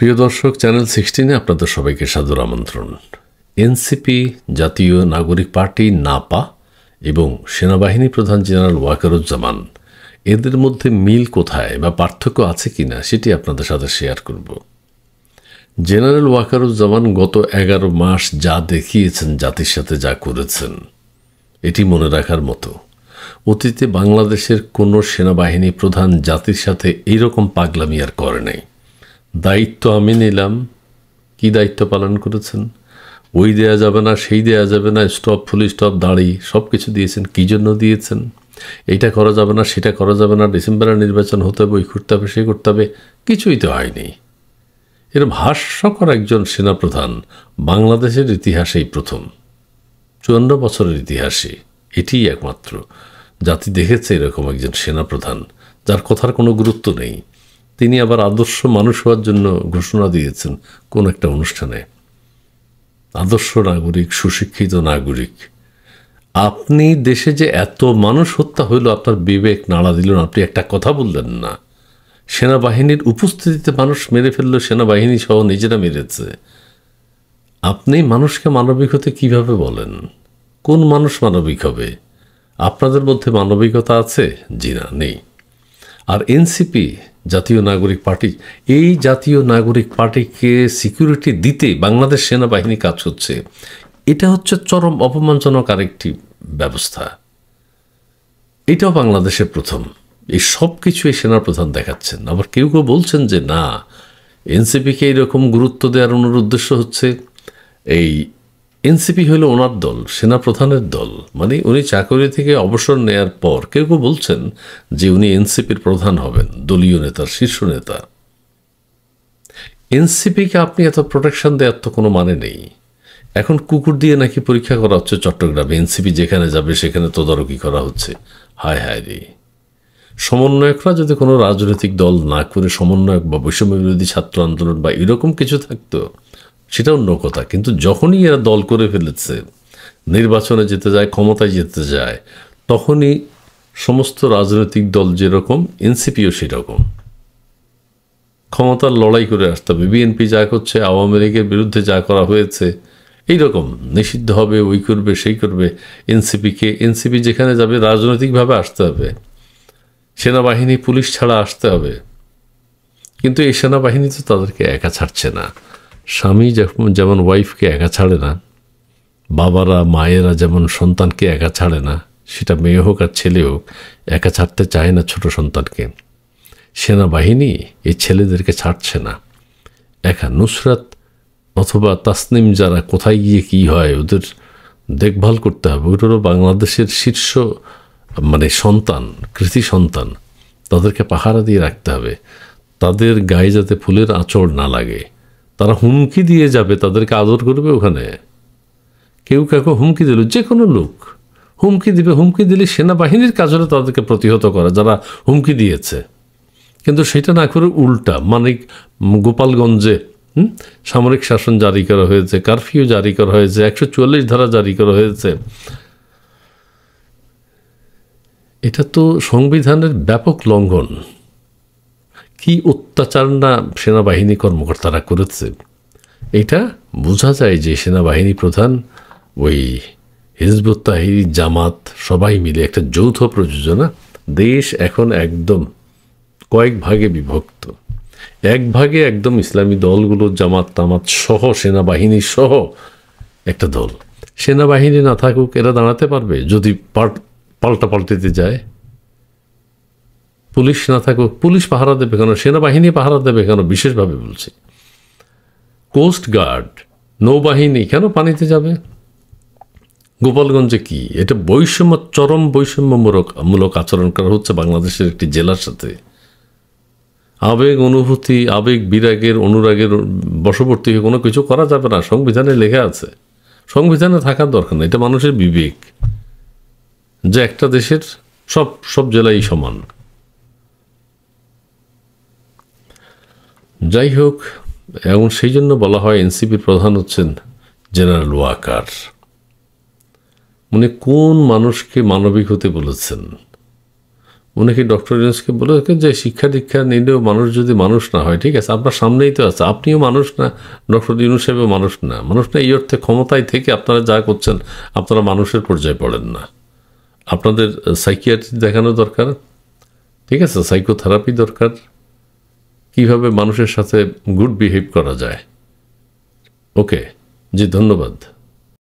প্রিয় দর্শক, চ্যানেল 16-এ আপনাদের সবাইকে সাদর আমন্ত্রণ। এনসিপি, জাতীয় নাগরিক পার্টি, নাপা এবং সেনাবাহিনী প্রধান জেনারেল ওয়াকারুজ্জামান, এদের মধ্যে মিল কোথায় বা পার্থক্য আছে কিনা সেটি আপনাদের সাথে শেয়ার করব। জেনারেল ওয়াকারুজ্জামান গত 11 মাস যা দেখিয়েছেন, জাতির সাথে যা করেছেন, এটি মনে রাখার মতো। অতীতে বাংলাদেশের কোনো সেনাবাহিনী প্রধান জাতির সাথে এইরকম পাগলামি আর করে নাই। দায়িত্ব আমি নিলাম, কি দায়িত্ব পালন করেছেন? ওই দেয়া যাবে না, সেই দেয়া যাবে না, স্টপ, ফুল স্টপ, দাঁড়ি, সব কিছু দিয়েছেন। কী জন্য দিয়েছেন? এইটা করা যাবে না, সেটা করা যাবে না, ডিসেম্বরে নির্বাচন হতে হবে, ওই করতে হবে, সেই করতে হবে, কিছুই তো হয়নি। এর হাস্যকর একজন সেনাপ্রধান বাংলাদেশের ইতিহাসেই প্রথম, 54 বছরের ইতিহাসে এটিই একমাত্র জাতি দেখেছে এরকম একজন সেনাপ্রধান যার কথার কোনো গুরুত্ব নেই। তিনি আবার আদর্শ মানুষ হওয়ার জন্য ঘোষণা দিয়েছেন কোন একটা অনুষ্ঠানে। আদর্শ নাগরিক, সুশিক্ষিত নাগরিক। আপনি দেশে যে এত মানুষ হত্যা হইল, আপনার বিবেক নাড়া দিল না, আপনি একটা কথা বললেন না। সেনাবাহিনীর উপস্থিতিতে মানুষ মেরে ফেলল, সেনাবাহিনী সহ নিজেরা মেরেছে। আপনি মানুষকে মানবিক হতে কীভাবে বলেন? কোন মানুষ মানবিক হবে? আপনাদের মধ্যে মানবিকতা আছে? জি না, নেই। আর এনসিপি, জাতীয় নাগরিক পার্টি, এই জাতীয় নাগরিক পার্টিকে সিকিউরিটি দিতে বাংলাদেশ সেনাবাহিনী কাজ করছে। এটা হচ্ছে চরম অপমানজনক আরেকটি ব্যবস্থা। এটাও বাংলাদেশের প্রথম। এই সব কিছু এই সেনাপ্রধান দেখাচ্ছেন। আবার কেউ কেউ বলছেন যে না, এনসিপিকে এইরকম গুরুত্ব দেওয়ার ওনার উদ্দেশ্য হচ্ছে এই এনসিপি হলো ওনার দল, সেনাপ্রধানের দল, মানে উনি চাকরি থেকে অবসর নেয়ার পর কেউ কেউ বলছেন যে উনি এনসিপির প্রধান হবেন, দলীয় নেতার শীর্ষ নেতা। এনসিপিকে আপনি এত প্রোটেকশন দেওয়ার তো কোনো মানে নেই। এখন কুকুর দিয়ে নাকি পরীক্ষা করা হচ্ছে চট্টগ্রামে, এনসিপি যেখানে যাবে সেখানে তদারকি করা হচ্ছে। হায় হায় রে! সমন্বয়করা যদি কোনো রাজনৈতিক দল না করে সমন্বয়ক বা বৈষম্য বিরোধী ছাত্র আন্দোলন বা এরকম কিছু থাকতো সেটা অন্য কথা, কিন্তু যখনই এরা দল করে ফেলেছে, নির্বাচনে যেতে যায়, ক্ষমতায় যেতে যায়, তখনই সমস্ত রাজনৈতিক দল যেরকম, এনসিপিও সেরকম ক্ষমতার লড়াই করে আসতে হবে। বিএনপি যা করছে, আওয়ামী লীগের বিরুদ্ধে যা করা হয়েছে, এইরকম নিষিদ্ধ হবে, ওই করবে, সেই করবে। এনসিপি যেখানে যাবে রাজনৈতিকভাবে আসতে হবে, সেনাবাহিনী পুলিশ ছাড়া আসতে হবে। কিন্তু এই সেনাবাহিনী তো তাদেরকে একা ছাড়ছে না। স্বামী যেমন ওয়াইফকে একা ছাড়ে না, বাবারা মায়েরা যেমন সন্তানকে একা ছাড়ে না, সেটা মেয়ে হোক আর ছেলে হোক, একা ছাড়তে চায় না ছোট সন্তানকে। সেনাবাহিনী এই ছেলেদেরকে ছাড়ছে না একা। নুসরাত অথবা তাসনিম যারা কোথায় গিয়ে কী হয়, ওদের দেখভাল করতে হবে। ওটারও বাংলাদেশের শীর্ষ মানে সন্তান, কৃতি সন্তান, তাদেরকে পাহারা দিয়ে রাখতে হবে। তাদের গায়ে যাতে ফুলের আঁচড় না লাগে। তারা হুমকি দিয়ে যাবে, তাদেরকে আদর করবে ওখানে। কেউ কাউকে হুমকি দিল, যে কোনো লোক হুমকি দিবে, হুমকি দিলে সেনাবাহিনীর কাজ হলো তাদেরকে প্রতিহত করা যারা হুমকি দিয়েছে। কিন্তু সেটা না করে উল্টা, মানে গোপালগঞ্জে সামরিক শাসন জারি করা হয়েছে, কারফিউ জারি করা হয়েছে, 144 ধারা জারি করা হয়েছে। এটা তো সংবিধানের ব্যাপক লঙ্ঘন। কি অত্যাচার না সেনাবাহিনী কর্মকর্তারা করেছে, এটা বোঝা যায় যে সেনাবাহিনী প্রধান, ওই হিজবুত তাহরির, জামাত সবাই মিলে একটা যৌথ প্রযোজনা। দেশ এখন একদম কয়েক ভাগে বিভক্ত। এক ভাগে একদম ইসলামী দলগুলো, জামাত তামাত সহ, সেনাবাহিনী সহ একটা দল। সেনাবাহিনী না থাকুক, এরা দাঁড়াতে পারবে যদি পাল্টাতে যায়। পুলিশ না থাকুক, পুলিশ পাহারা দেবে কেন? সেনাবাহিনী পাহারা দেবে কেন? বিশেষভাবে বলছি, কোস্ট গার্ড, নৌবাহিনী কেন পানিতে যাবে? গোপালগঞ্জে কি এটা বৈষম্য, চরম বৈষম্যমূলক আচরণ করা হচ্ছে বাংলাদেশের একটি জেলার সাথে। আবেগ অনুভূতি, আবেগ বিরাগের, অনুরাগের বশবর্তী হয়ে কোনো কিছু করা যাবে না। সংবিধানে লেখা আছে, সংবিধানে থাকার দরকার নেই। এটা মানুষের বিবেক যে একটা দেশের সব জেলাই সমান। যাই হোক, এবং সেই জন্য বলা হয় এনসিপির প্রধান হচ্ছেন জেনারেল ওয়াকার। মানে কোন মানুষকে মানবিক হতে বলেছেন? উনি কি ডক্টর ইউনূসকে বলে যে শিক্ষা দীক্ষা নিলেও মানুষ যদি মানুষ না হয়, ঠিক আছে আপনার সামনেই তো আছে, আপনিও মানুষ না, ডক্টর ইউনূস সাহেবও মানুষ না। মানুষ না এই অর্থে ক্ষমতায় থেকে আপনারা যা করছেন আপনারা মানুষের পর্যায়ে পড়েন না। আপনাদের সাইকিয়াট্রি দেখানো দরকার, ঠিক আছে, সাইকোথেরাপি দরকার, কিভাবে মানুষের সাথে গুড বিহেভ করা যায়। ওকে জি, ধন্যবাদ।